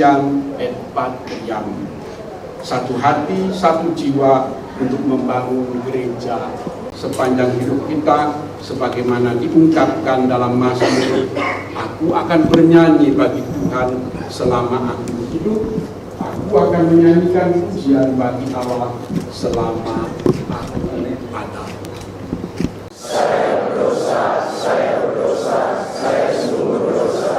Christian et Patriam. Satu hati, satu jiwa untuk membangun gereja sepanjang hidup kita, sebagaimana diungkapkan dalam mazmur, aku akan bernyanyi bagi Tuhan selama aku hidup, aku akan menyanyikan pujian bagi Allah selama aku ada. Saya berdosa, saya berdosa, saya sungguh berdosa.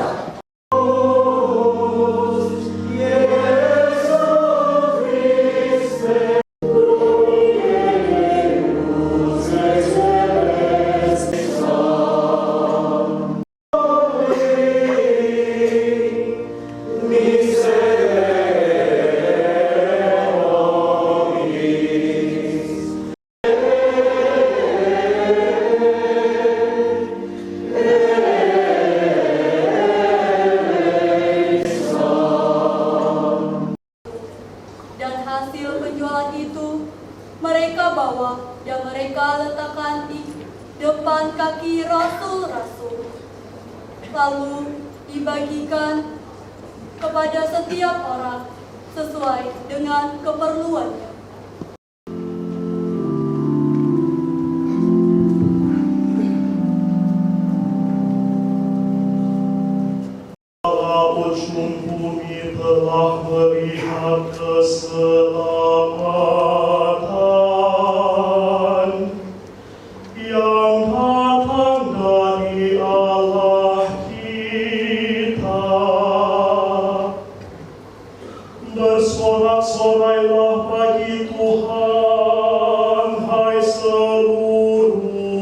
Hasil penjualan itu mereka bawa dan mereka letakkan di depan kaki rasul-rasul, lalu dibagikan kepada setiap orang sesuai dengan keperluannya. Ujung bumi telah melihat keselamatan yang datang dari Allah kita. Bersorak-sorailah bagi Tuhan, hai seluruh bumi.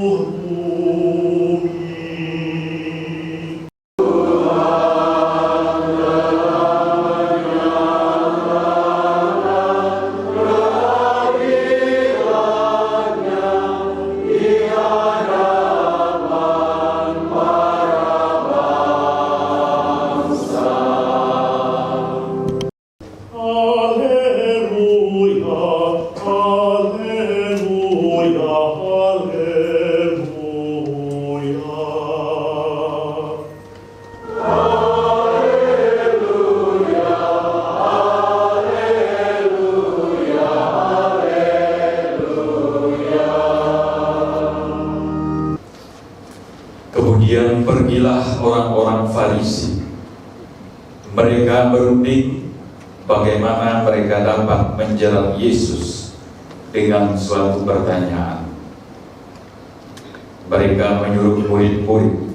Kemudian pergilah orang-orang Farisi. Mereka berunding bagaimana mereka dapat menjerat Yesus dengan suatu pertanyaan. Mereka menyuruh murid-murid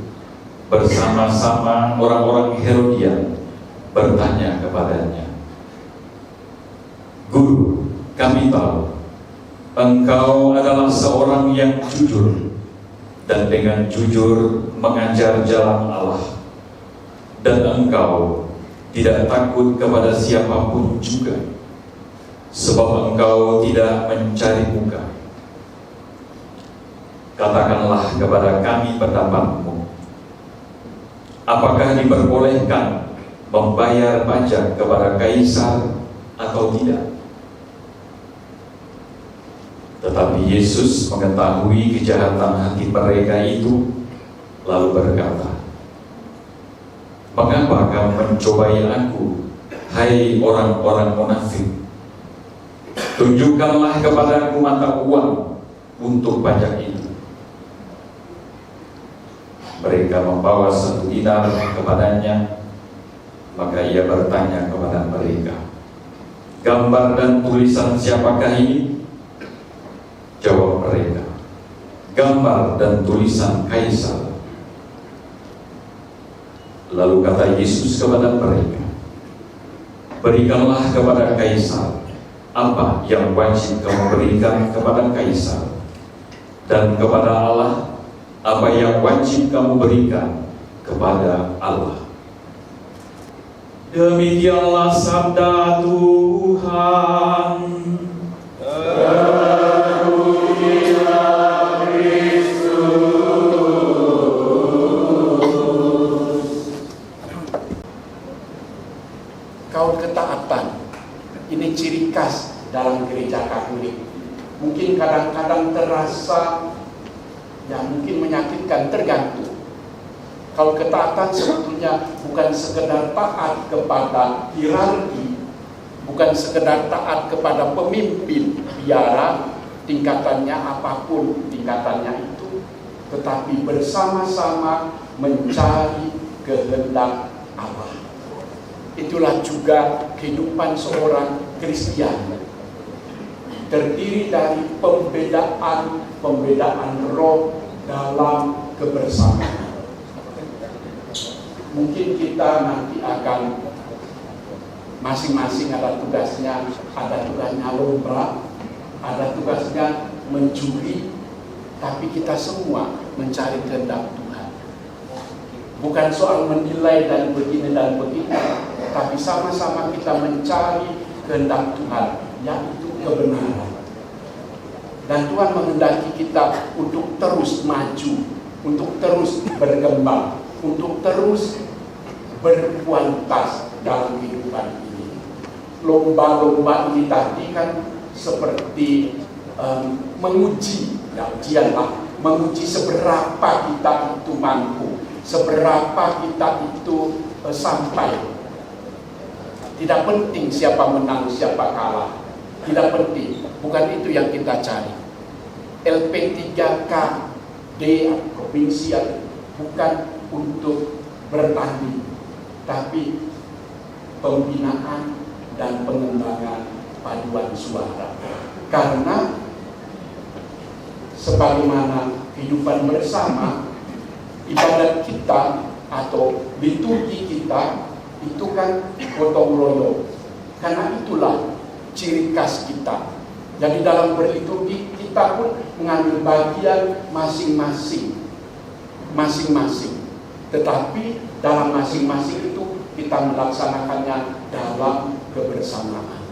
bersama-sama orang-orang Herodian bertanya kepadanya, "Guru, kami tahu Engkau adalah seorang yang jujur dan dengan jujur mengajar jalan Allah, dan Engkau tidak takut kepada siapapun juga, sebab Engkau tidak mencari muka. Katakanlah kepada kami pendapatmu, apakah diperbolehkan membayar pajak kepada Kaisar atau tidak?" Tetapi Yesus mengetahui kejahatan hati mereka itu, lalu berkata, "Mengapa kamu mencobai aku, hai orang-orang munafik? Tunjukkanlah kepadaku mata uang untuk pajak itu." Mereka membawa 1 dinar kepadanya, maka ia bertanya kepada mereka, "Gambar dan tulisan siapakah ini?" Jawab mereka, "Gambar dan tulisan Kaisar." Lalu kata Yesus kepada mereka, "Berikanlah kepada Kaisar apa yang wajib kamu berikan kepada Kaisar, dan kepada Allah apa yang wajib kamu berikan kepada Allah." Demikianlah sabda Tuhan. Kaum ketaatan, ini ciri khas dalam gereja Katolik. Mungkin kadang-kadang terasa, ya mungkin menyakitkan, tergantung. Kalau ketaatan sebetulnya bukan sekedar taat kepada hierarki, bukan sekedar taat kepada pemimpin biara, tingkatannya apapun tingkatannya itu, tetapi bersama-sama mencari kehendak Allah. Itulah juga kehidupan seorang Kristian, terdiri dari pembedaan roh dalam kebersamaan. Mungkin kita nanti akan masing-masing ada tugasnya lomba, ada tugasnya mencuri, tapi kita semua mencari kehendak Tuhan. Bukan soal menilai dan begini dan begitu, tapi sama-sama kita mencari kehendak Tuhan, yaitu kebenaran. Dan Tuhan menghendaki kita untuk terus maju, untuk terus berkembang, untuk terus berkualitas dalam kehidupan ini. Lomba-lomba ini tadi kan seperti menguji, ya ujianlah, menguji seberapa kita itu mampu, seberapa kita itu sampai. Tidak penting siapa menang, siapa kalah, tidak penting, bukan itu yang kita cari. LP3KD provinsi bukan untuk bertanding, tapi pembinaan dan pengembangan paduan suara. Karena sebagaimana kehidupan bersama, ibadat kita atau liturgi kita itu kan gotong royong. Karena itulah ciri khas kita. Jadi dalam berliturgi kita pun mengambil bagian masing-masing. Tetapi dalam masing-masing itu kita melaksanakannya dalam kebersamaan.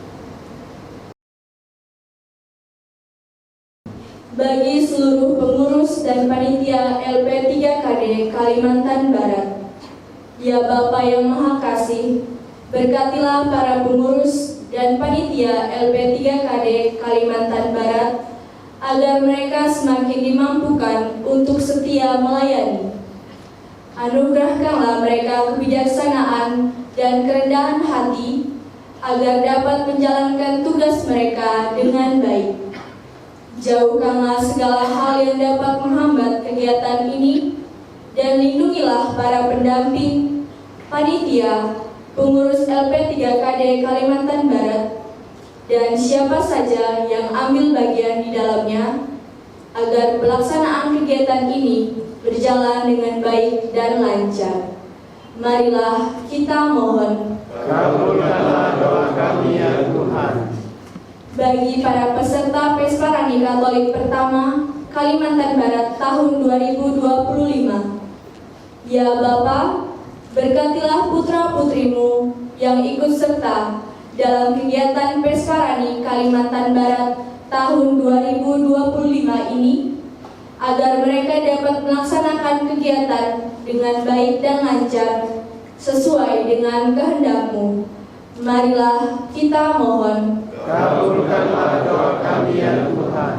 Bagi seluruh pengurus dan panitia LP3KD Kalimantan Barat, ya Bapa yang Maha Kasih, berkatilah para pengurus dan panitia LP3KD Kalimantan Barat agar mereka semakin dimampukan untuk setia melayani. Anugerahkanlah mereka kebijaksanaan dan kerendahan hati agar dapat menjalankan tugas mereka dengan baik. Jauhkanlah segala hal yang dapat menghambat kegiatan ini dan lindungilah para pendamping, panitia, pengurus LP3KD Kalimantan Barat, dan siapa saja yang ambil bagian di dalamnya, agar pelaksanaan kegiatan ini berjalan dengan baik dan lancar. Marilah kita mohon. Kabulkanlah doa kami ya Tuhan. Bagi para peserta Pesparani Katolik pertama Kalimantan Barat tahun 2025, ya Bapa, berkatilah putra-putrimu yang ikut serta dalam kegiatan Pesparani Kalimantan Barat tahun 2025 ini, agar mereka dapat melaksanakan kegiatan dengan baik dan lancar sesuai dengan kehendak-Mu. Marilah kita mohon. Kabulkanlah doa kami ya Tuhan.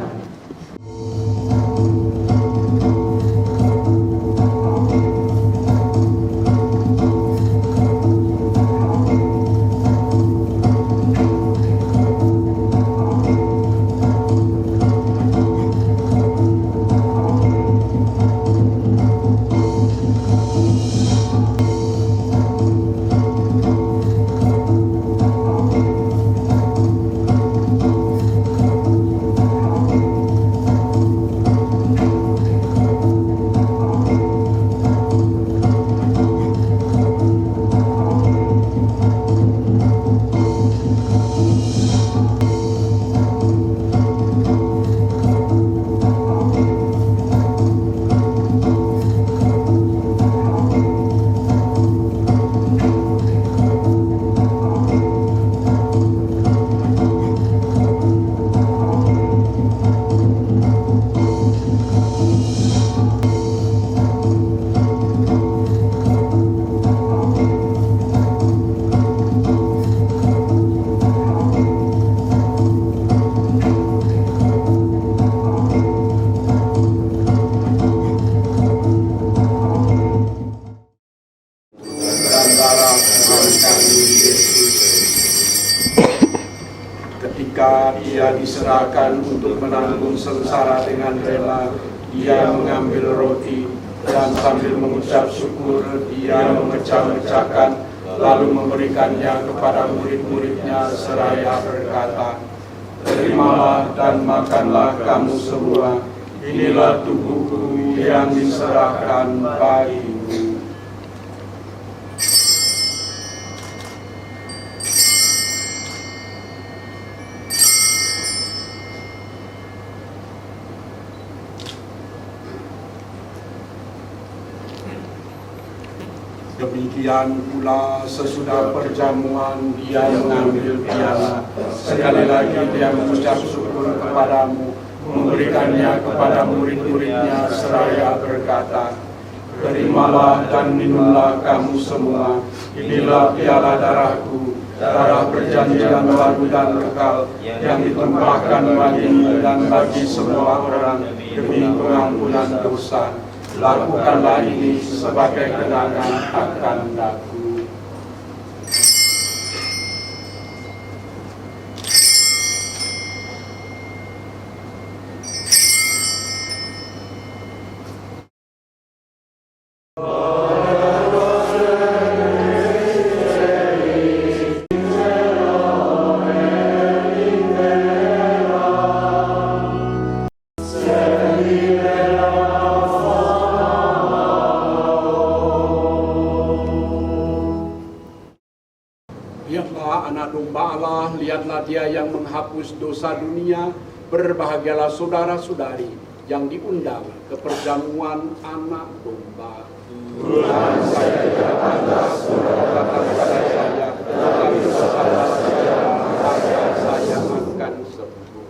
ketika dia diserahkan untuk menanggung sengsara dengan rela, dia mengambil roti dan sambil mengucap syukur dia memecah-mecahkan lalu memberikannya kepada murid-muridnya seraya berkata, "Terimalah dan makanlah kamu semua, inilah tubuhku yang diserahkan bagimu." Demikian pula sesudah perjamuan dia mengambil piala. Sekali lagi dia mengucap syukur kepadamu, memberikannya kepada murid-muridnya seraya berkata, "Terimalah dan minumlah kamu semua, inilah piala darahku, darah perjanjian baru dan kekal, yang ditumpahkan bagimu dan bagi semua orang demi pengampunan dosa. Lakukanlah ini sebagai kenangan akan aku." Lihatlah anak domba Allah, lihatlah dia yang menghapus dosa dunia. Berbahagialah saudara-saudari yang diundang ke perjamuan anak domba. Tuhan, saya tidak pantas datang kepada saya, tetapi berkatalah saja, maka saya akan sembuh.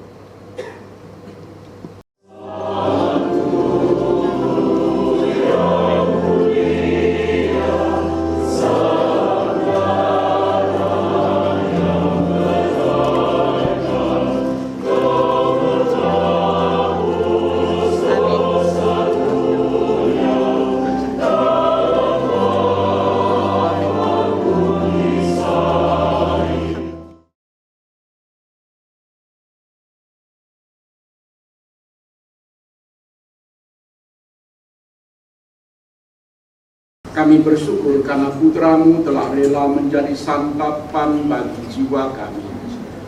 Kami bersyukur karena putramu telah rela menjadi santapan bagi jiwa kami.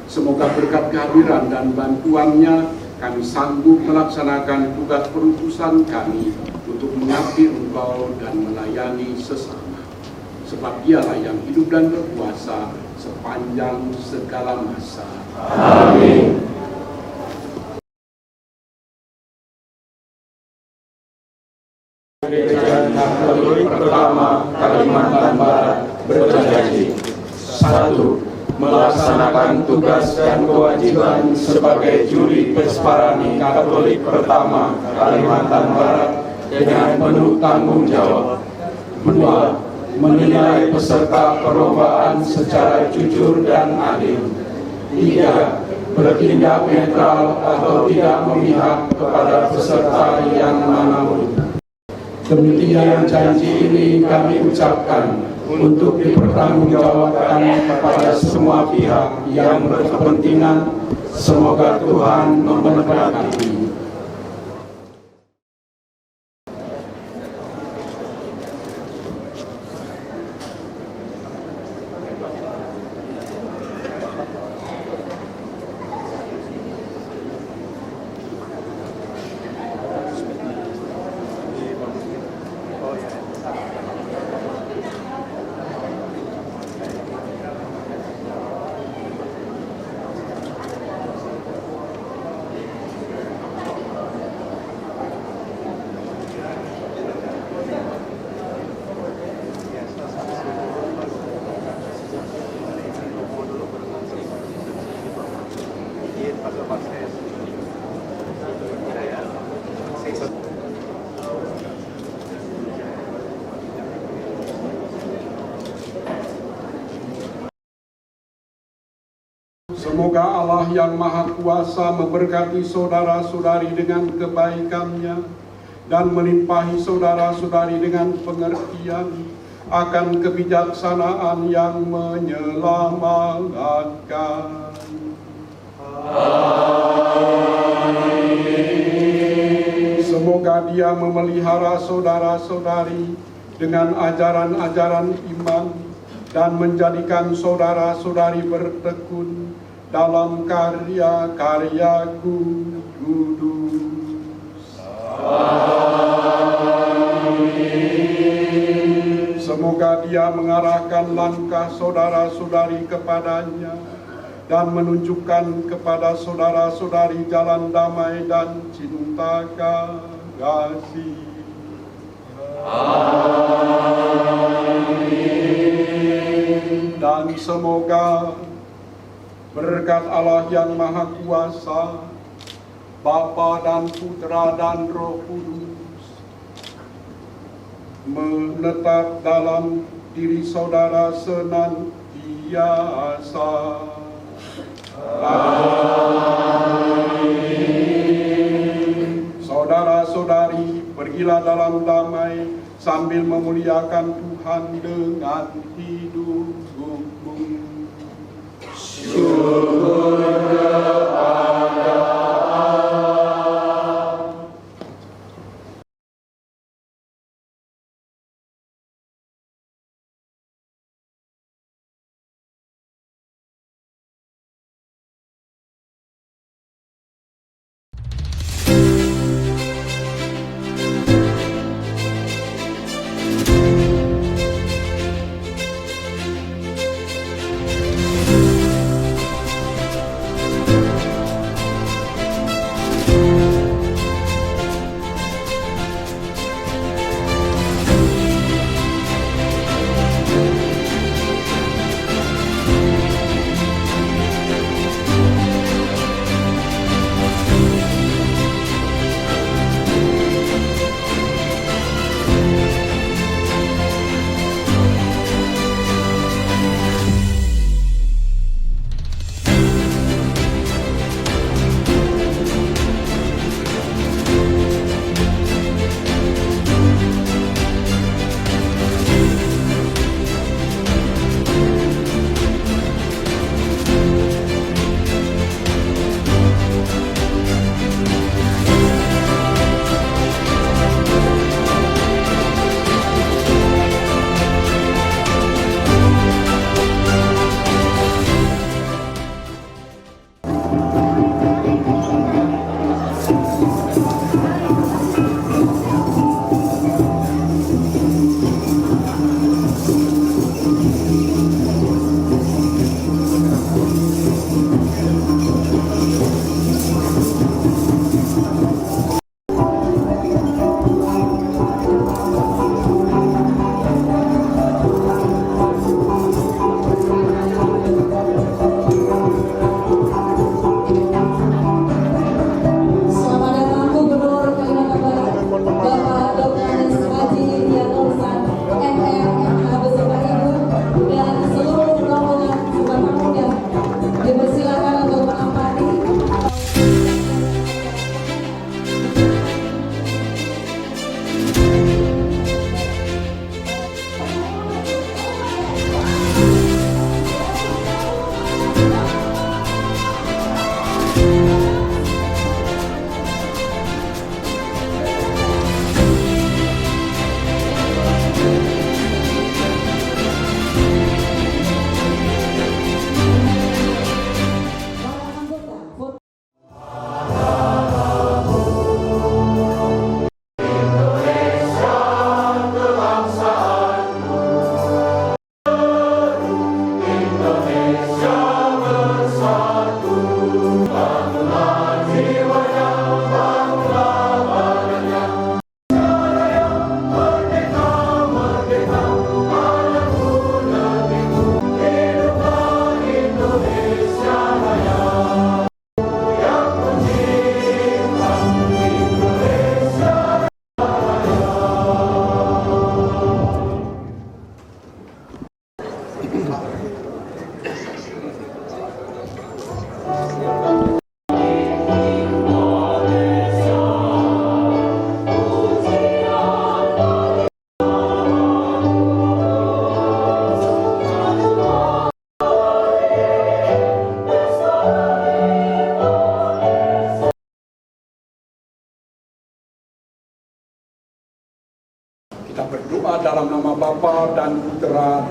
Semoga berkat kehadiran dan bantuannya kami sanggup melaksanakan tugas perutusan kami untuk mengabdi Engkau dan melayani sesama. Sebab Dialah yang hidup dan berkuasa sepanjang segala masa. Amin. Gereja Katolik Pertama Kalimantan Barat berjanji: 1. Melaksanakan tugas dan kewajiban sebagai juri Pesparani Katolik Pertama Kalimantan Barat dengan penuh tanggung jawab. 2. Menilai peserta perlombaan secara jujur dan adil. 3. Bertindak netral atau tidak memihak kepada peserta yang manapun. Demikian janji ini kami ucapkan untuk dipertanggungjawabkan kepada semua pihak yang berkepentingan. Semoga Tuhan memberkati. Semoga Allah yang Maha Kuasa memberkati saudara-saudari dengan kebaikannya dan melimpahi saudara-saudari dengan pengertian akan kebijaksanaan yang menyelamatkan. Semoga Dia memelihara saudara-saudari dengan ajaran-ajaran iman dan menjadikan saudara-saudari bertekun dalam karya-karya kudus. Semoga Dia mengarahkan langkah saudara-saudari kepadanya dan menunjukkan kepada saudara-saudari jalan damai dan cinta kasih. Dan semoga berkat Allah yang Maha Kuasa, Bapa dan Putra dan Roh Kudus, menetap dalam diri saudara senantiasa. Amin. Saudara-saudari, pergilah dalam damai sambil memuliakan Tuhan dengan hidupmu. Syukur kepada Allah.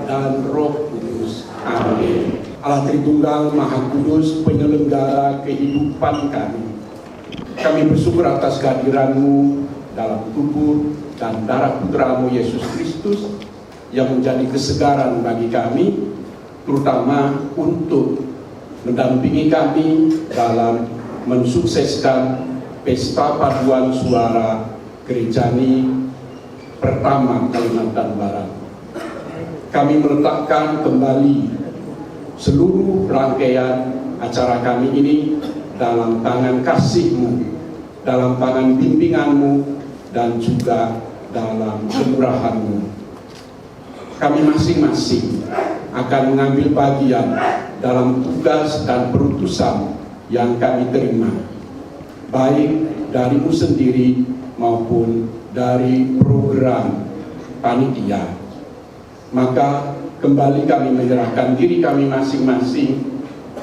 dan Roh Kudus. Amin. Allah Tritunggal Maha Kudus, penyelenggara kehidupan kami. Kami bersyukur atas kehadiran-Mu dalam tubuh dan darah Putra-Mu Yesus Kristus yang menjadi kesegaran bagi kami, terutama untuk mendampingi kami dalam mensukseskan Pesta Paduan Suara Gerejani pertama Kalimantan Barat. Kami meletakkan kembali seluruh rangkaian acara kami ini dalam tangan kasih-Mu, dalam tangan bimbingan-Mu, dan juga dalam kemurahan-Mu. Kami masing-masing akan mengambil bagian dalam tugas dan perutusan yang kami terima, baik dari-Mu sendiri maupun dari program panitia. Maka kembali kami menyerahkan diri kami masing-masing,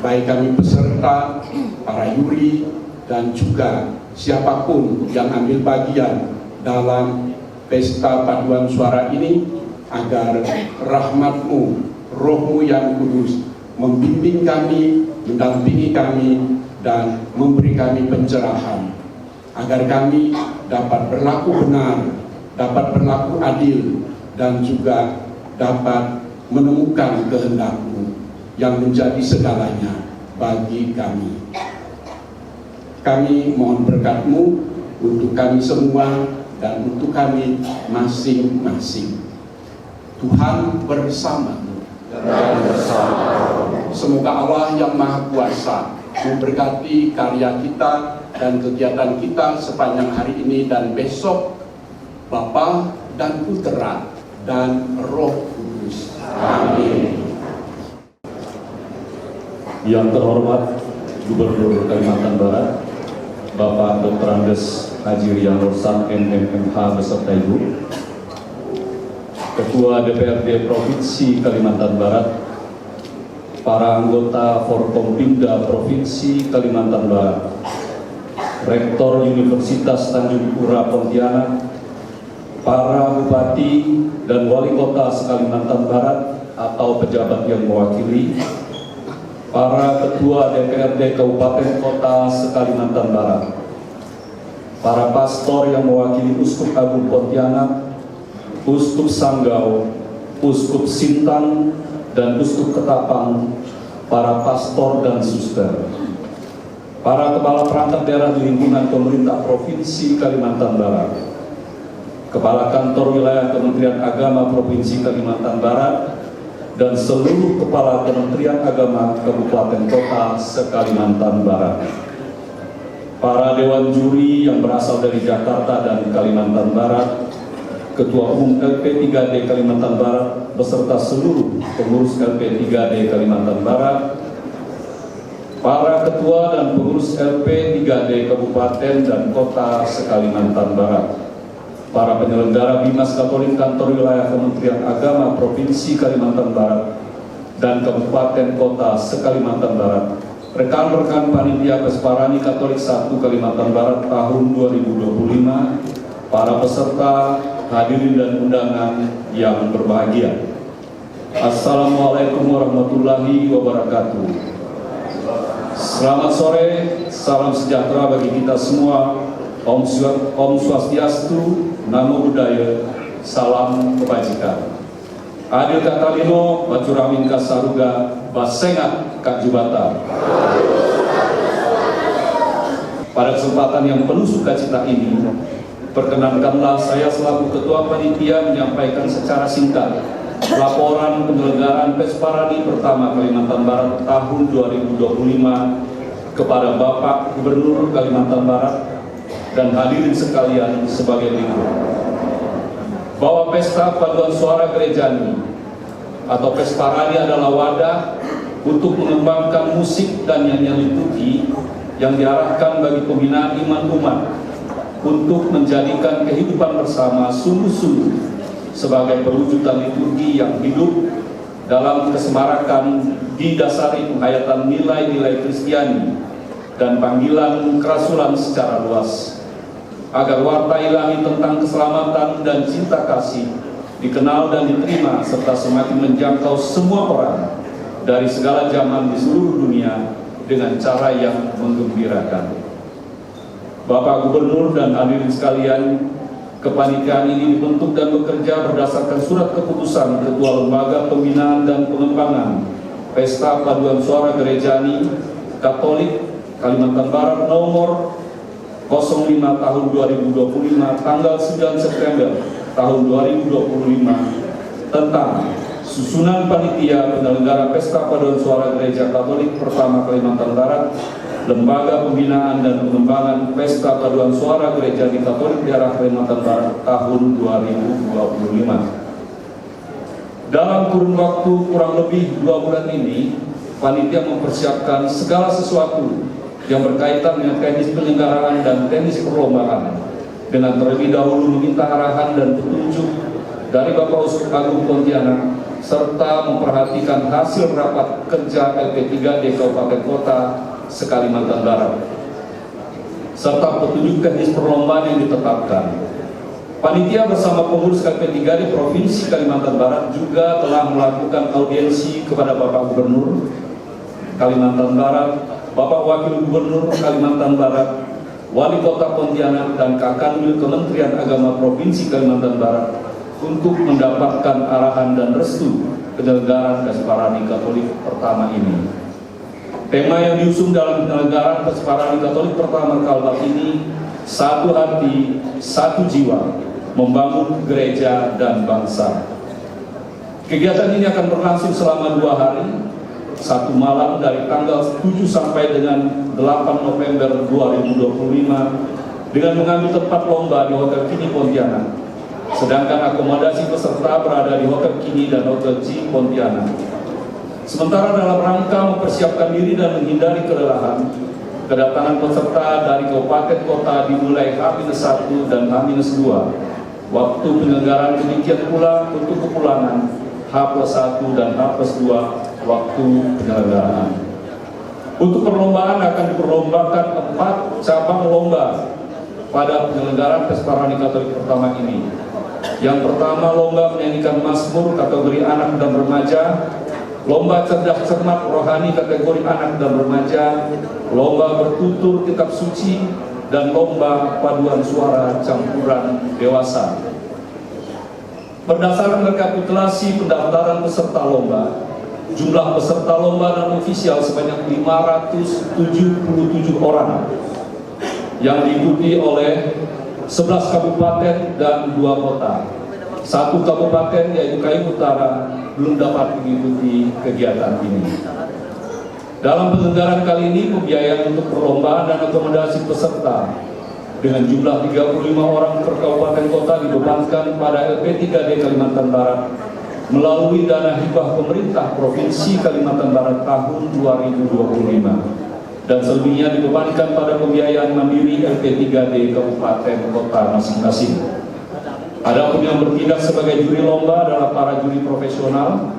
baik kami peserta, para yuri, dan juga siapapun yang ambil bagian dalam Pesta Paduan Suara ini, agar rahmat-Mu, Roh-Mu yang kudus membimbing kami, mendampingi kami, dan memberi kami pencerahan, agar kami dapat berlaku benar, dapat berlaku adil, dan juga dapat menemukan kehendak-Mu yang menjadi segalanya bagi kami. Kami mohon berkat-Mu untuk kami semua dan untuk kami masing-masing. Tuhan bersama-Mu. Semoga Allah yang Maha Kuasa memberkati karya kita dan kegiatan kita sepanjang hari ini dan besok, Bapa dan Putra dan Roh Kudus. Amin. Yang terhormat Gubernur Kalimantan Barat, Bapak Dr. Andes Haji Rian Nursan MMMH beserta Ibu, Ketua DPRD Provinsi Kalimantan Barat, para anggota Forkompimda Provinsi Kalimantan Barat, Rektor Universitas Tanjung Pura Pontianak, para Bupati dan Wali Kota se-Kalimantan Barat atau pejabat yang mewakili, para Ketua DPRD Kabupaten Kota se-Kalimantan Barat, para pastor yang mewakili Uskup Agung Pontianak, Uskup Sanggau, Uskup Sintang, dan Uskup Ketapang, para pastor dan suster, para kepala perangkat daerah di lingkungan pemerintah Provinsi Kalimantan Barat, Kepala Kantor Wilayah Kementerian Agama Provinsi Kalimantan Barat, dan seluruh Kepala Kementerian Agama Kabupaten Kota se-Kalimantan Barat, para Dewan Juri yang berasal dari Jakarta dan Kalimantan Barat, Ketua Umum LP3D Kalimantan Barat beserta seluruh pengurus LP3D Kalimantan Barat, para ketua dan pengurus LP3D Kabupaten dan Kota se-Kalimantan Barat, para penyelenggara Bimas Katolik Kantor Wilayah Kementerian Agama Provinsi Kalimantan Barat dan Kabupaten Kota se-Kalimantan Barat, rekan-rekan Panitia Pesparani Katolik 1 Kalimantan Barat tahun 2025, para peserta, hadirin dan undangan yang berbahagia. Assalamualaikum warahmatullahi wabarakatuh. Selamat sore, salam sejahtera bagi kita semua. Om Swastiastu, Namo Buddhaya, salam kebajikan. Adil Katalino, Bacuramin Kasaruga, Basengat Kajubata. Pada kesempatan yang penuh sukacita ini, perkenankanlah saya selaku Ketua Panitia menyampaikan secara singkat laporan penyelenggaraan Pesparani pertama Kalimantan Barat tahun 2025 kepada Bapak Gubernur Kalimantan Barat dan hadirin sekalian sebagai berikut. Bahwa Pesta Paduan Suara Gerejani atau Pesparani adalah wadah untuk mengembangkan musik dan nyanyian liturgi yang diarahkan bagi pembinaan iman umat untuk menjadikan kehidupan bersama sungguh-sungguh sebagai perwujudan liturgi yang hidup dalam kesemarakan didasari penghayatan nilai-nilai Kristiani dan panggilan kerasulan secara luas, agar warta ilahi tentang keselamatan dan cinta kasih dikenal dan diterima serta semakin menjangkau semua orang dari segala zaman di seluruh dunia dengan cara yang menggembirakan. Bapak Gubernur dan hadirin sekalian, kepanitiaan ini dibentuk dan bekerja berdasarkan surat keputusan Ketua Lembaga Pembinaan dan Pengembangan Pesta Paduan Suara Gerejani Katolik Kalimantan Barat nomor 05 tahun 2025 tanggal 9 September tahun 2025 tentang susunan panitia penyelenggara Pesta Paduan Suara Gereja Katolik Pertama Kalimantan Barat, Lembaga Pembinaan dan Pengembangan Pesta Paduan Suara Gereja di Katolik Daerah Kalimantan Barat tahun 2025. Dalam kurun waktu kurang lebih 2 bulan ini, panitia mempersiapkan segala sesuatu yang berkaitan dengan teknis penyelenggaraan dan teknis perlombaan, dengan terlebih dahulu meminta arahan dan petunjuk dari Bapak Uskup Agung Pontianak, serta memperhatikan hasil rapat kerja LP3D Kabupaten Kota se-Kalimantan Barat, serta petunjuk teknis perlombaan yang ditetapkan. Panitia bersama pengurus LP3D Provinsi Kalimantan Barat juga telah melakukan audiensi kepada Bapak Gubernur Kalimantan Barat, Bapak Wakil Gubernur Kalimantan Barat, Wali Kota Pontianak, dan Kakanwil Kementerian Agama Provinsi Kalimantan Barat untuk mendapatkan arahan dan restu penyelenggaraan Pesparani Katolik pertama ini. Tema yang diusung dalam penyelenggaraan Pesparani Katolik pertama Kalbar ini, satu hati, satu jiwa, membangun gereja dan bangsa. Kegiatan ini akan berlangsung selama 2 hari, 1 malam dari tanggal 7 sampai dengan 8 November 2025 dengan mengambil tempat lomba di Hotel Kini Pontianak. Sedangkan akomodasi peserta berada di Hotel Kini dan Hotel G Pontianak. Sementara dalam rangka mempersiapkan diri dan menghindari kelelahan, kedatangan peserta dari kabupaten kota dimulai H-1 dan H-2. Waktu penyelenggaraan demikian pula untuk kepulangan H+1 dan H+2 waktu penyelenggaraan. Untuk perlombaan akan diperlombakan 4 cabang lomba pada penyelenggaraan Pesparani Katolik pertama ini. Yang pertama, lomba menyanyikan Mazmur kategori anak dan remaja, lomba cerdas cermat rohani kategori anak dan remaja, lomba bertutur kitab suci, dan lomba paduan suara campuran dewasa. Berdasarkan rekapitulasi pendaftaran peserta lomba, jumlah peserta lomba dan ofisial sebanyak 577 orang yang diikuti oleh 11 kabupaten dan 2 kota. 1 kabupaten yaitu Kayu Utara belum dapat mengikuti kegiatan ini. Dalam penyelenggaraan kali ini, pembiayaan untuk perlombaan dan akomodasi peserta dengan jumlah 35 orang per kabupaten kota dibebankan pada LP3D Kalimantan Barat melalui dana hibah pemerintah Provinsi Kalimantan Barat tahun 2025. Dan selebihnya dibebankan pada pembiayaan mandiri LP3D kabupaten kota masing-masing. Adapun yang bertindak sebagai juri lomba adalah para juri profesional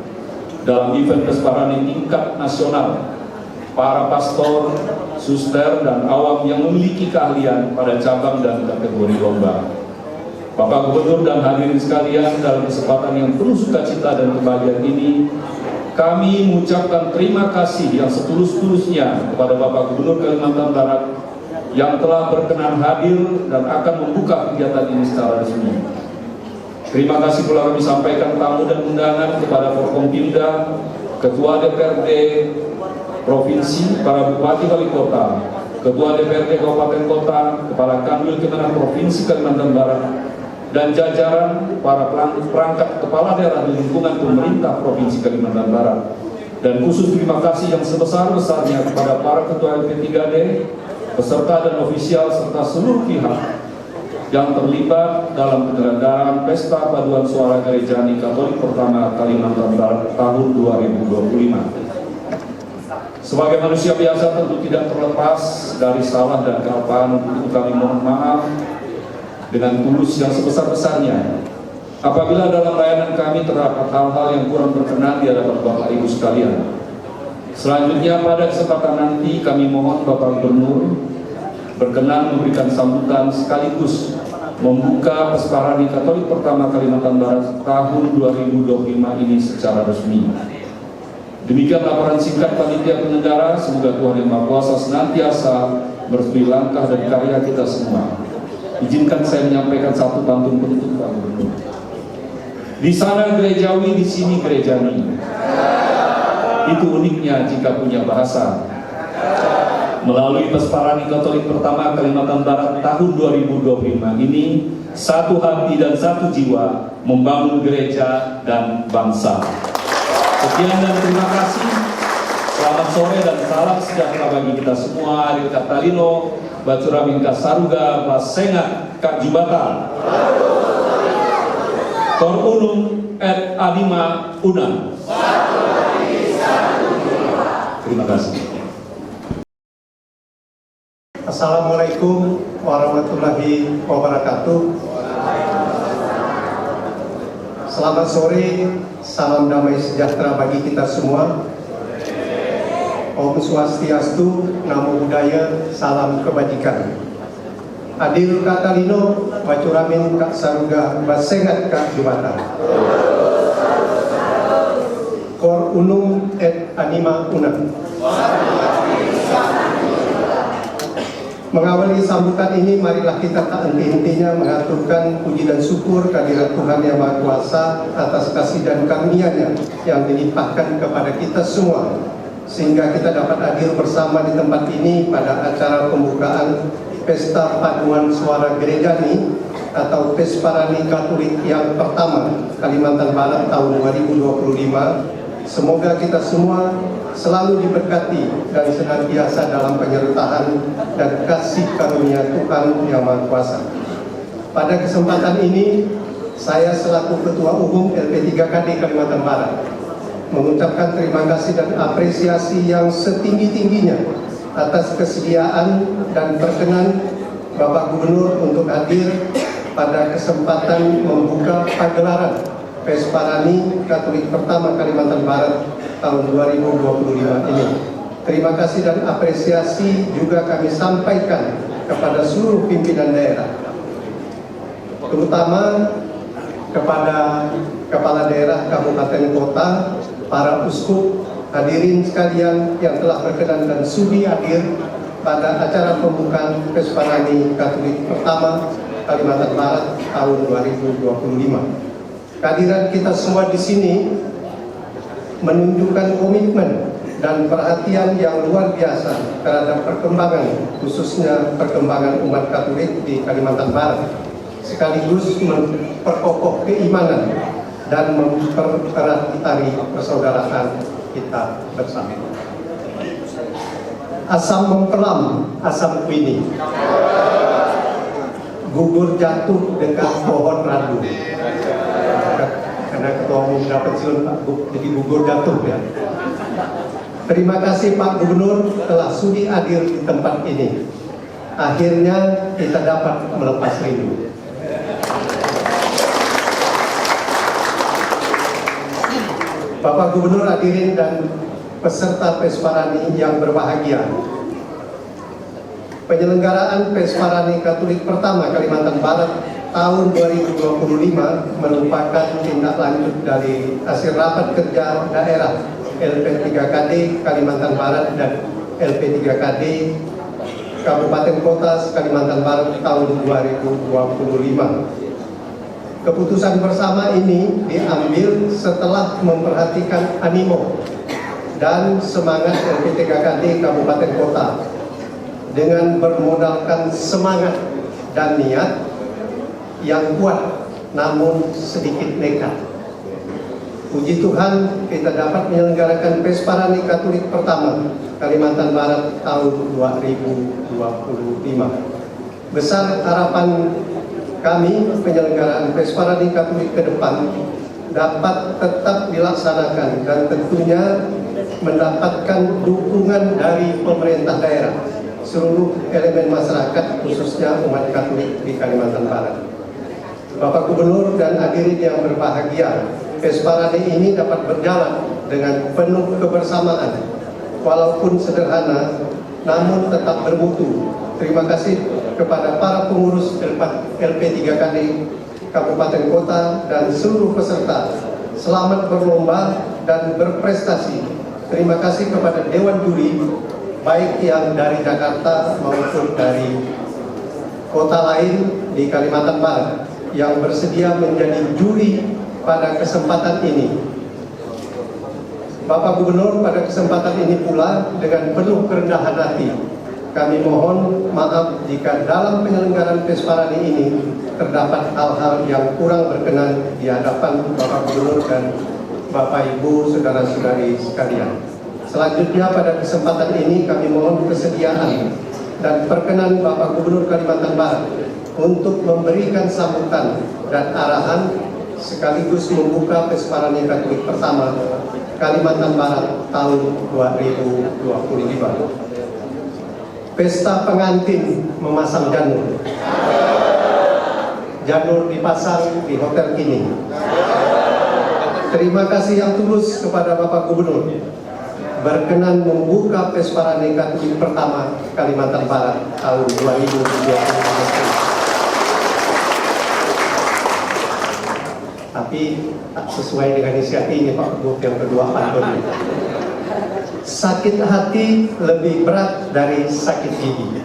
dalam event Pesparani tingkat nasional, para pastor, suster, dan awam yang memiliki keahlian pada cabang dan kategori lomba. Bapak Gubernur dan hadirin sekalian, dalam kesempatan yang penuh sukacita dan kebahagiaan ini, kami mengucapkan terima kasih yang setulus-tulusnya kepada Bapak Gubernur Kalimantan Barat yang telah berkenan hadir dan akan membuka kegiatan ini secara resmi. Terima kasih pula kami sampaikan tamu dan undangan kepada Forkompimda, Ketua DPRD Provinsi, para Bupati Wali Kota, Ketua DPRD Kabupaten Kota, Kepala Kanwil Kemenang Provinsi Kalimantan Barat, dan jajaran para perangkat kepala daerah di lingkungan pemerintah Provinsi Kalimantan Barat. Dan khusus terima kasih yang sebesar-besarnya kepada para ketua LP3D, peserta dan ofisial serta seluruh pihak yang terlibat dalam penyelenggaraan Pesta Paduan Suara Gerejani Katolik pertama Kalimantan Barat tahun 2025. Sebagai manusia biasa tentu tidak terlepas dari salah dan kealpaan, untuk kami mohon maaf dengan tulus yang sebesar-besarnya apabila dalam layanan kami terdapat hal-hal yang kurang berkenan di hadapan Bapak Ibu sekalian. Selanjutnya pada kesempatan nanti kami mohon Bapak Gubernur berkenan memberikan sambutan sekaligus membuka Pesparani Katolik pertama Kalimantan Barat tahun 2025 ini secara resmi. Demikian laporan singkat panitia penyelenggara. Semoga Tuhan Yang Maha Kuasa senantiasa merestui langkah dan karya kita semua. Izinkan saya menyampaikan satu pantun penutup, Pak Gubernur. Di sana gerejawi, di sini gerejani. Itu uniknya jika punya bahasa. Melalui Pesparani Katolik pertama Kalimantan Barat tahun 2025 ini, satu hati dan satu jiwa membangun gereja dan bangsa. Sekian dan terima kasih. Selamat sore dan salam sejahtera bagi kita semua. Adil Katalino, Bacuramin Kasaruga, Basengat Kak Jubata, Kor Unum et Anima Unam. Terima kasih. Assalamualaikum warahmatullahi wabarakatuh. Selamat sore, salam damai sejahtera bagi kita semua. Om Swastiastu, Namo Buddhaya, salam kebajikan. Adil Katalino, Bacuramin Kak Saruga, Basengat Kak Jubata. Kor Unum et Anima Unam. Mengawali sambutan ini, marilah kita tak henti-hentinya mengaturkan puji dan syukur kehadirat Tuhan Yang Maha Kuasa atas kasih dan karunia-Nya yang dilimpahkan kepada kita semua, sehingga kita dapat hadir bersama di tempat ini pada acara pembukaan Pesta Paduan Suara Gerejani atau Pesparani Katolik yang pertama Kalimantan Barat tahun 2025. Semoga kita semua selalu diberkati dan senantiasa dalam penyertaan dan kasih karunia Tuhan Yang Maha Kuasa. Pada kesempatan ini, saya selaku Ketua Umum LP3KD Kalimantan Barat mengucapkan terima kasih dan apresiasi yang setinggi-tingginya atas kesediaan dan berkenan Bapak Gubernur untuk hadir pada kesempatan membuka pagelaran Pesparani Katolik pertama Kalimantan Barat tahun 2025 ini. Terima kasih dan apresiasi juga kami sampaikan kepada seluruh pimpinan daerah, terutama kepada kepala daerah kabupaten kota, para uskup, hadirin sekalian yang telah berkenan dan sudi hadir pada acara pembukaan Pesparani Katolik pertama Kalimantan Barat tahun 2025. Kehadiran kita semua di sini menunjukkan komitmen dan perhatian yang luar biasa terhadap perkembangan, khususnya perkembangan umat Katolik di Kalimantan Barat, sekaligus memperkokoh keimanan dan mempererat tali persaudaraan kita bersama. Asam mempelam, asam kuini. Gugur jatuh dekat pohon radu. Karena Ketua Umum dapat silun jadi gugur jatuh ya. Terima kasih Pak Gubernur telah sudi hadir di tempat ini. Akhirnya kita dapat melepas rindu. Bapak Gubernur, hadirin dan peserta Pesparani yang berbahagia. Penyelenggaraan Pesparani Katolik pertama Kalimantan Barat tahun 2025 merupakan tindak lanjut dari hasil rapat kerja daerah LP3KD Kalimantan Barat dan LP3KD Kabupaten Kota Kalimantan Barat tahun 2025. Keputusan bersama ini diambil setelah memperhatikan animo dan semangat LP3KD Kabupaten Kota dengan bermodalkan semangat dan niat yang kuat namun sedikit nekat. Puji Tuhan, kita dapat menyelenggarakan Pesparani Katolik pertama Kalimantan Barat tahun 2025. Besar harapan kami penyelenggaraan Pesparani Katolik ke depan dapat tetap dilaksanakan dan tentunya mendapatkan dukungan dari pemerintah daerah, seluruh elemen masyarakat, khususnya umat Katolik di Kalimantan Barat. Bapak Gubernur dan hadirin yang berbahagia, Pesparani ini dapat berjalan dengan penuh kebersamaan, walaupun sederhana, namun tetap bermutu. Terima kasih kepada para pengurus LP3KD Kabupaten Kota dan seluruh peserta. Selamat berlomba dan berprestasi. Terima kasih kepada Dewan Juri, baik yang dari Jakarta maupun dari kota lain di Kalimantan Barat, yang bersedia menjadi juri pada kesempatan ini. Bapak Gubernur, pada kesempatan ini pula dengan penuh kerendahan hati, kami mohon maaf jika dalam penyelenggaraan Pesparani ini terdapat hal-hal yang kurang berkenan di hadapan Bapak Gubernur dan Bapak Ibu, saudara-saudari sekalian. Selanjutnya pada kesempatan ini kami mohon kesediaan dan perkenan Bapak Gubernur Kalimantan Barat untuk memberikan sambutan dan arahan sekaligus membuka Pesparani Katolik pertama Kalimantan Barat tahun 2025. Pesta pengantin memasang janur. Janur dipasang di hotel ini. Terima kasih yang tulus kepada Bapak Gubernur berkenan membuka Pesparani Katolik pertama Kalimantan Barat tahun 2020. Tapi tak sesuai dengan isi hatinya Pak Gubernur yang kedua pantun. Sakit hati lebih berat dari sakit gigi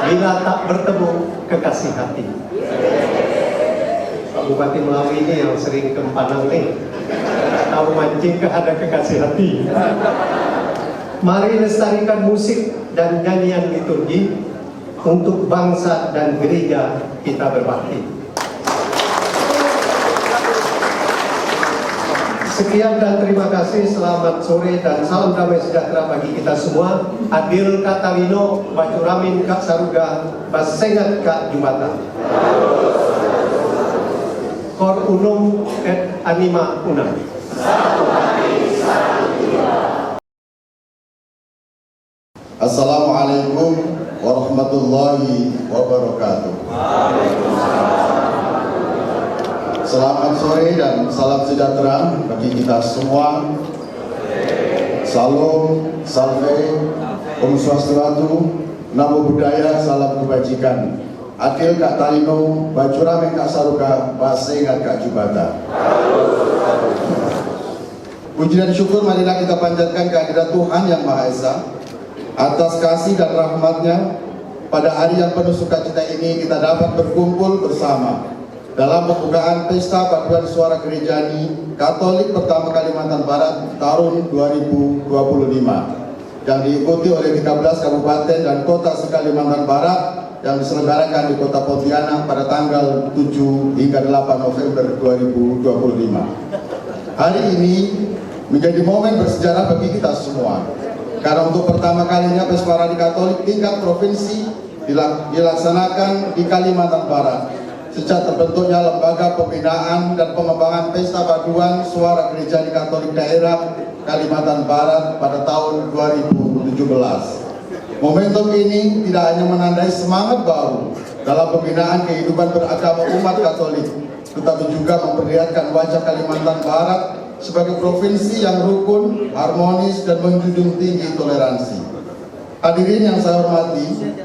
bila tak bertemu kekasih hati. Pak Bupati Melawi ini yang sering ke Padang nih, tahu mancing ke ada kekasih hati. Mari lestarikan musik dan nyanyian liturgi untuk bangsa dan gereja kita berbakti. Sekian dan terima kasih, selamat sore dan salam damai sejahtera bagi kita semua. Adil Katalino, Bacuramin Kak Saruga, Basengat Kak Jumata. Kor Unum et Anima Unam. Assalamualaikum warahmatullahi wabarakatuh. Selamat sore dan salam sejahtera bagi kita semua. Salam, salve, Om Swastiastu, Namo Buddhaya, salam kebajikan. Adil Kak Talino, Bacurame Kak Saruga, Basengat Kak Jubata. Puji dan syukur marilah kita panjatkan kehadirat Tuhan Yang Maha Esa atas kasih dan rahmat-Nya. Pada hari yang penuh sukacita ini kita dapat berkumpul bersama dalam pembukaan Pesta Paduan Suara Gerejani Katolik pertama Kalimantan Barat tahun 2025 yang diikuti oleh 13 kabupaten dan kota se-Kalimantan Barat yang diselenggarakan di Kota Pontianak pada tanggal 7 hingga 8 November 2025. Hari ini menjadi momen bersejarah bagi kita semua karena untuk pertama kalinya Pesparani Katolik tingkat provinsi dilaksanakan di Kalimantan Barat sejak terbentuknya Lembaga Pembinaan dan Pengembangan Pesta Paduan Suara Gerejani Katolik Daerah Kalimantan Barat pada tahun 2017. Momentum ini tidak hanya menandai semangat baru dalam pembinaan kehidupan beragama umat Katolik, tetapi juga memperlihatkan wajah Kalimantan Barat sebagai provinsi yang rukun, harmonis, dan menjunjung tinggi toleransi. Hadirin yang saya hormati,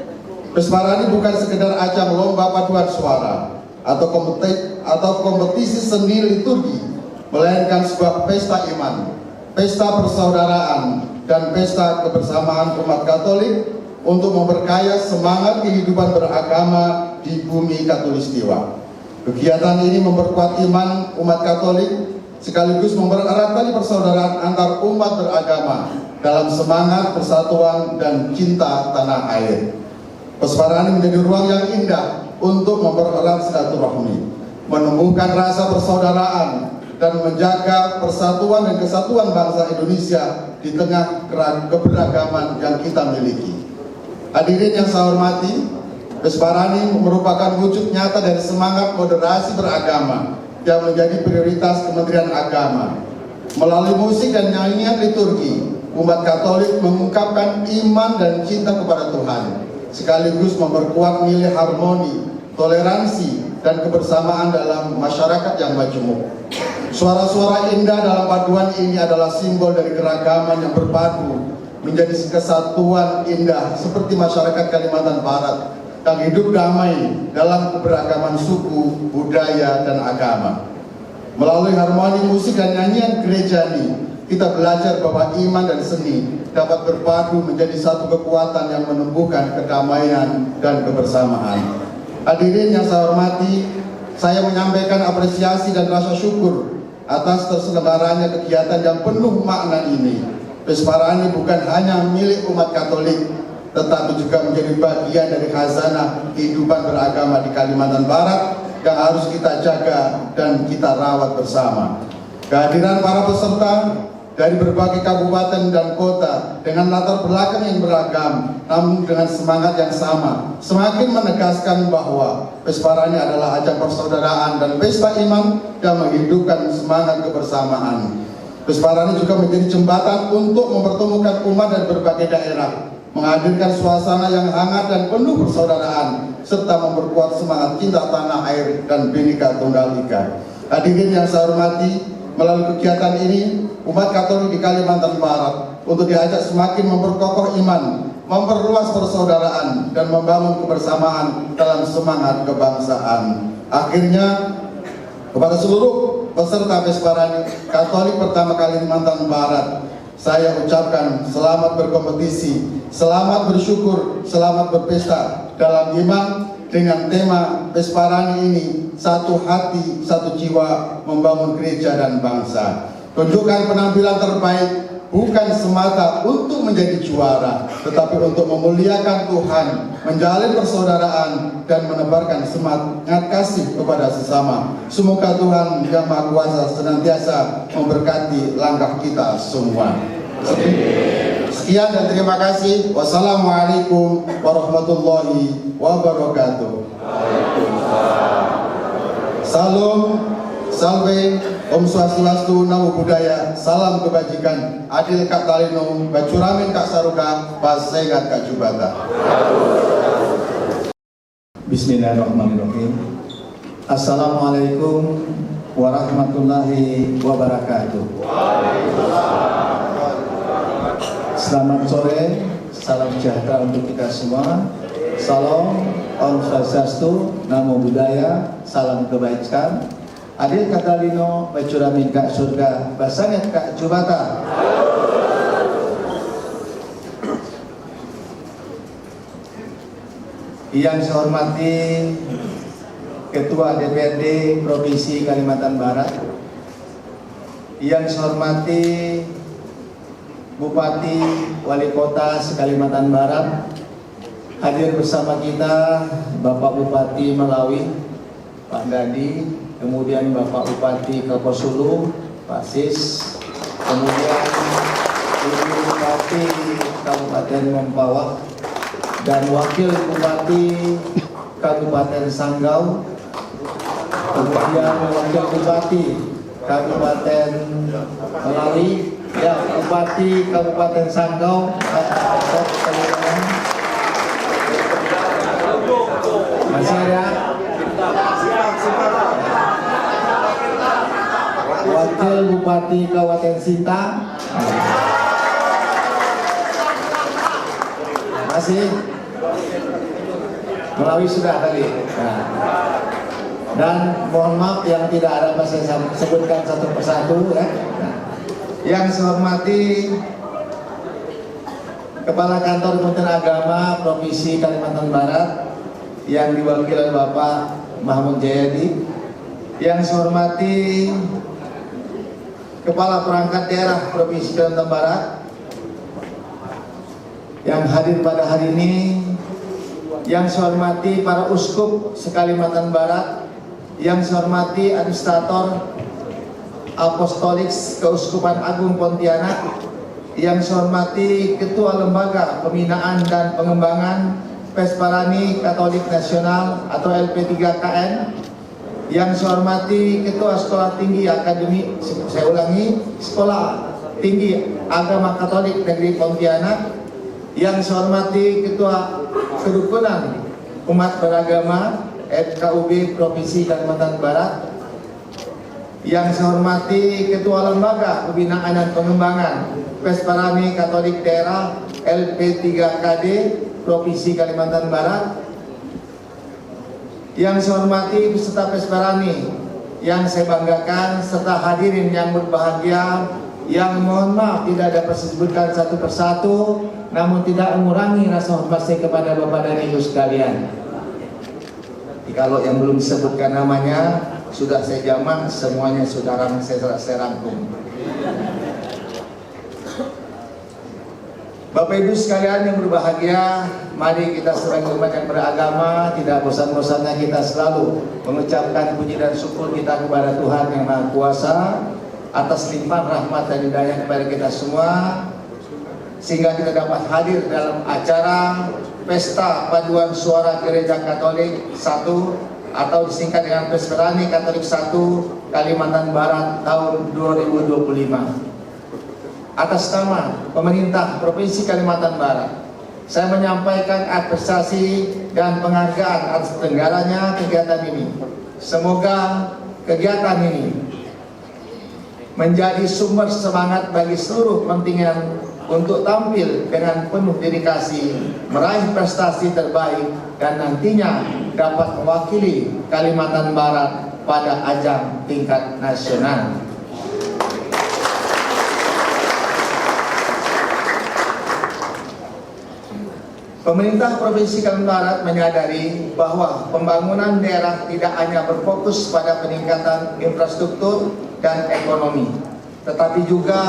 Pesparani bukan sekedar ajang lomba paduan suara atau kompetisi seni liturgi, melainkan sebuah pesta iman, pesta persaudaraan, dan pesta kebersamaan umat Katolik untuk memperkaya semangat kehidupan beragama di bumi Katulistiwa. Kegiatan ini memperkuat iman umat Katolik sekaligus mempererat tali persaudaraan antar umat beragama dalam semangat persatuan dan cinta tanah air. Pesparani menjadi ruang yang indah untuk mempererat silaturahmi, menumbuhkan rasa persaudaraan, dan menjaga persatuan dan kesatuan bangsa Indonesia di tengah keberagaman yang kita miliki. Hadirin yang saya hormati, Pesparani merupakan wujud nyata dari semangat moderasi beragama yang menjadi prioritas Kementerian Agama. Melalui musik dan nyanyian liturgi, umat Katolik mengungkapkan iman dan cinta kepada Tuhan, sekaligus memperkuat nilai harmoni, toleransi, dan kebersamaan dalam masyarakat yang majemuk. Suara-suara indah dalam paduan ini adalah simbol dari keragaman yang berpadu, menjadi kesatuan indah seperti masyarakat Kalimantan Barat yang hidup damai dalam keberagaman suku, budaya, dan agama. Melalui harmoni musik dan nyanyian gereja ini, kita belajar bahwa iman dan seni dapat berpadu menjadi satu kekuatan yang menumbuhkan kedamaian dan kebersamaan. Hadirin yang saya hormati, saya menyampaikan apresiasi dan rasa syukur atas terselenggaranya kegiatan yang penuh makna ini. Pesparani bukan hanya milik umat Katolik, tetapi juga menjadi bagian dari khazanah kehidupan beragama di Kalimantan Barat yang harus kita jaga dan kita rawat bersama. Kehadiran para peserta dari berbagai kabupaten dan kota dengan latar belakang yang beragam, namun dengan semangat yang sama, semakin menegaskan bahwa Pesparani adalah ajang persaudaraan dan pesta iman yang menghidupkan semangat kebersamaan. Pesparani juga menjadi jembatan untuk mempertemukan umat dari berbagai daerah, menghadirkan suasana yang hangat dan penuh persaudaraan, serta memperkuat semangat cinta tanah air dan Bhinneka Tunggal Ika. Hadirin yang saya hormati, melalui kegiatan ini, umat Katolik di Kalimantan Barat untuk diajak semakin memperkokoh iman, memperluas persaudaraan, dan membangun kebersamaan dalam semangat kebangsaan. Akhirnya, kepada seluruh peserta Pesparani Katolik pertama Kalimantan Barat, saya ucapkan selamat berkompetisi, selamat bersyukur, selamat berpesta dalam iman dengan tema Pesparani ini, satu hati, satu jiwa, membangun gereja dan bangsa. Tunjukkan penampilan terbaik bukan semata untuk menjadi juara, tetapi untuk memuliakan Tuhan, menjalin persaudaraan, dan menebarkan semangat kasih kepada sesama. Semoga Tuhan Yang Maha Kuasa senantiasa memberkati langkah kita semua. Sekian dan terima kasih. Wassalamualaikum warahmatullahi wabarakatuh. Salam, salve, Om Swastiastu, Namo Buddhaya, salam kebajikan, adil Kak Talino, bacuramin Kak Saruka, pasengat Kak Jubata. Bismillahirrahmanirrahim. Assalamualaikum warahmatullahi wabarakatuh. Selamat sore, salam sejahtera untuk kita semua. Salam, Om Swastiastu, Namo Buddhaya, salam kebaikan. Adil kata lino, bacuramin Kak surga, basangat Kak Jubata. Yang saya hormati Ketua DPRD Provinsi Kalimantan Barat, yang saya hormati Bupati Wali Kota Kalimantan Barat, hadir bersama kita Bapak Bupati Melawi, Pak Dadi, kemudian Bapak Bupati Kaposulu, Pak Sis, kemudian Ibu Bupati Kabupaten Mempawah, dan Wakil Bupati Kabupaten Sanggau, kemudian Wakil Bupati Kabupaten Melawi, ya Bupati Kabupaten Sanggau, masih ada Wakil Bupati Kabupaten Sintang, masih Melawi sudah tadi. Nah, dan mohon maaf yang tidak ada saya sebutkan satu persatu ya. Nah, yang saya hormati Kepala Kantor Kementerian Agama Provinsi Kalimantan Barat yang diwakili oleh Bapak Mahmud Jayadi, yang saya hormati Kepala Perangkat Daerah Provinsi Kalimantan Barat yang hadir pada hari ini, yang saya hormati para uskup se-Kalimantan Barat, yang saya hormati administrator Apostolik Keuskupan Agung Pontianak, yang saya hormati Ketua Lembaga Pembinaan dan Pengembangan Pesparani Katolik Nasional atau LP3KN, yang saya hormati Ketua Sekolah Tinggi Akademi, saya ulangi, Sekolah Tinggi Agama Katolik Negeri Pontianak, yang saya hormati Ketua Kerukunan Umat Beragama FKUB Provinsi Kalimantan Barat, Yang saya hormati Ketua Lembaga Pembinaan dan Pengembangan Pesparani Katolik Daerah LP3KD Provinsi Kalimantan Barat. Yang saya hormati peserta Pesparani yang saya banggakan serta hadirin yang berbahagia, yang mohon maaf tidak dapat disebutkan satu persatu, namun tidak mengurangi rasa hormat saya kepada Bapak dan Ibu sekalian. Kalau yang belum disebutkan namanya sudah saya jamak, semuanya sudah saya rangkum. Bapak Ibu sekalian yang berbahagia, mari kita sebagai umat yang beragama tidak bosan-bosannya kita selalu mengucapkan puji dan syukur kita kepada Tuhan yang Maha Kuasa atas limpahan rahmat dan hidayah kepada kita semua, sehingga kita dapat hadir dalam acara Pesta Paduan Suara Gereja Katolik 1 atau disingkat dengan Pesparani Katolik 1 Kalimantan Barat tahun 2025. Atas nama pemerintah Provinsi Kalimantan Barat, saya menyampaikan apresiasi dan penghargaan atas terselenggaranya kegiatan ini. Semoga kegiatan ini menjadi sumber semangat bagi seluruh kontingen untuk tampil dengan penuh dedikasi, meraih prestasi terbaik, dan nantinya dapat mewakili Kalimantan Barat pada ajang tingkat nasional. Pemerintah Provinsi Kalimantan Barat menyadari bahwa pembangunan daerah tidak hanya berfokus pada peningkatan infrastruktur dan ekonomi, tetapi juga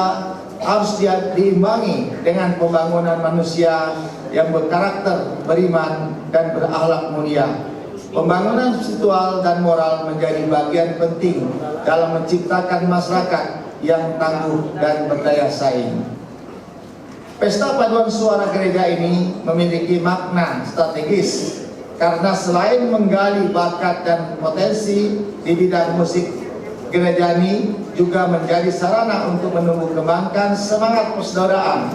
harus diimbangi dengan pembangunan manusia yang berkarakter, beriman, dan berakhlak mulia. Pembangunan spiritual dan moral menjadi bagian penting dalam menciptakan masyarakat yang tangguh dan berdaya saing. Pesta Paduan Suara Gereja ini memiliki makna strategis karena selain menggali bakat dan potensi di bidang musik, gereja ini juga menjadi sarana untuk menumbuh kembangkan semangat persaudaraan,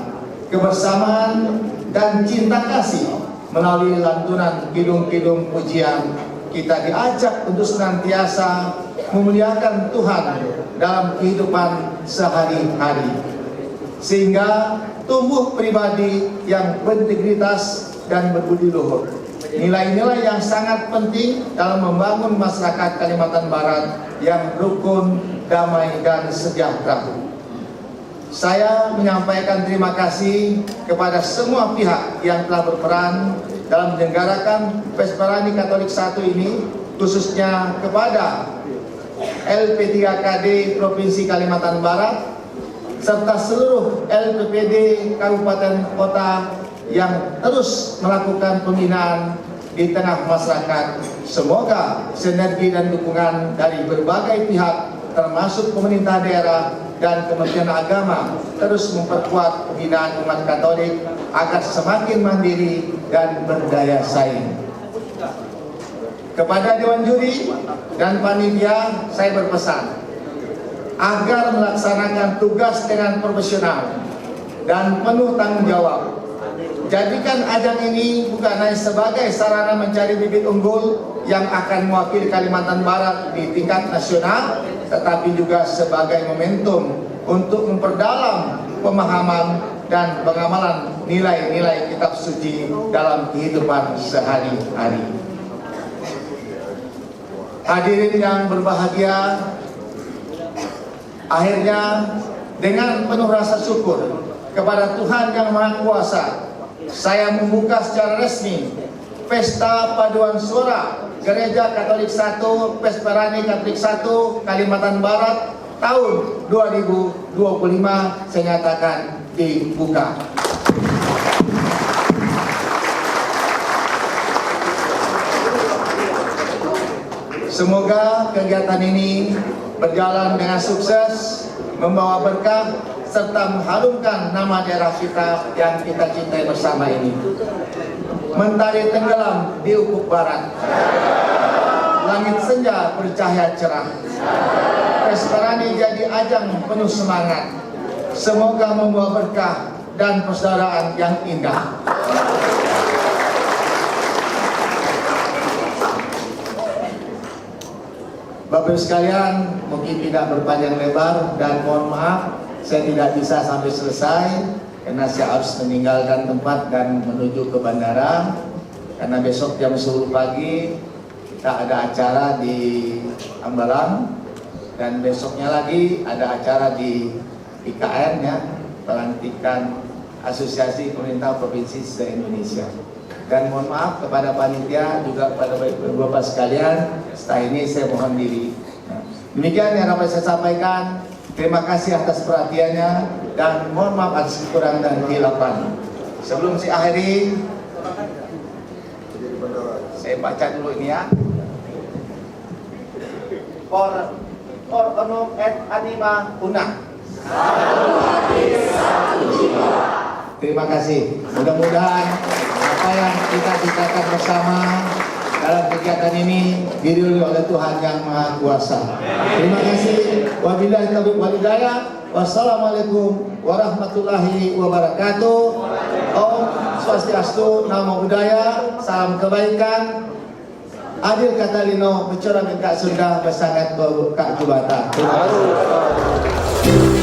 kebersamaan, dan cinta kasih. Melalui lantunan kidung-kidung pujian, kita diajak untuk senantiasa memuliakan Tuhan dalam kehidupan sehari-hari, sehingga tumbuh pribadi yang berintegritas dan berbudi luhur. Nilai-nilai yang sangat penting dalam membangun masyarakat Kalimantan Barat yang rukun, damai, dan sejahtera. Saya menyampaikan terima kasih kepada semua pihak yang telah berperan dalam menyelenggarakan Pesparani Katolik 1 ini, khususnya kepada LP3KD Provinsi Kalimantan Barat, serta seluruh LPPD Kabupaten Kota yang terus melakukan pembinaan di tengah masyarakat. Semoga sinergi dan dukungan dari berbagai pihak termasuk pemerintah daerah dan Kementerian Agama terus memperkuat pembinaan umat Katolik agar semakin mandiri dan berdaya saing. Kepada Dewan Juri dan panitia saya berpesan agar melaksanakan tugas dengan profesional dan penuh tanggung jawab. Jadikan ajang ini bukan hanya sebagai sarana mencari bibit unggul yang akan mewakili Kalimantan Barat di tingkat nasional, tetapi juga sebagai momentum untuk memperdalam pemahaman dan pengamalan nilai-nilai kitab suci dalam kehidupan sehari-hari. Hadirin yang berbahagia, akhirnya dengan penuh rasa syukur kepada Tuhan yang Maha Kuasa, saya membuka secara resmi Pesta Paduan Suara Gereja Katolik 1 Pesparani Katolik 1 Kalimantan Barat tahun 2025 saya nyatakan dibuka. Semoga kegiatan ini berjalan dengan sukses, membawa berkah, serta mengharumkan nama daerah kita yang kita cintai bersama ini. Mentari tenggelam di ufuk barat, langit senja bercahaya cerah. Pesparani jadi ajang penuh semangat. Semoga membawa berkah dan persaudaraan yang indah. Bapak Ibu sekalian, mungkin tidak berpanjang lebar dan mohon maaf saya tidak bisa sampai selesai karena saya harus meninggalkan tempat dan menuju ke bandara karena besok jam 10 pagi kita ada acara di Hambalang dan besoknya lagi ada acara di IKN ya, pelantikan Asosiasi Pemerintah Provinsi se-Indonesia. Dan mohon maaf kepada panitia juga kepada Bapak sekalian, setelah ini saya mohon diri. Demikian yang dapat saya sampaikan. Terima kasih atas perhatiannya dan mohon maaf atas kekurangan dan kehilapan. Sebelum saya akhiri, saya baca dulu ini ya. Por onum et anima una. Satu hati, satu jiwa. Terima kasih. Mudah-mudahan apa yang kita ciptakan bersama dalam kegiatan ini diridhoi oleh Tuhan Yang Maha Kuasa. Terima kasih. Wabillahi taufiq wal hidayah. Wassalamualaikum warahmatullahi wabarakatuh. Om Swastiastu, Namo Buddhaya, salam kebaikan. Adil kata Lino, bicara Kak Sunda, bersangat Kak Jubata. Terima kasih.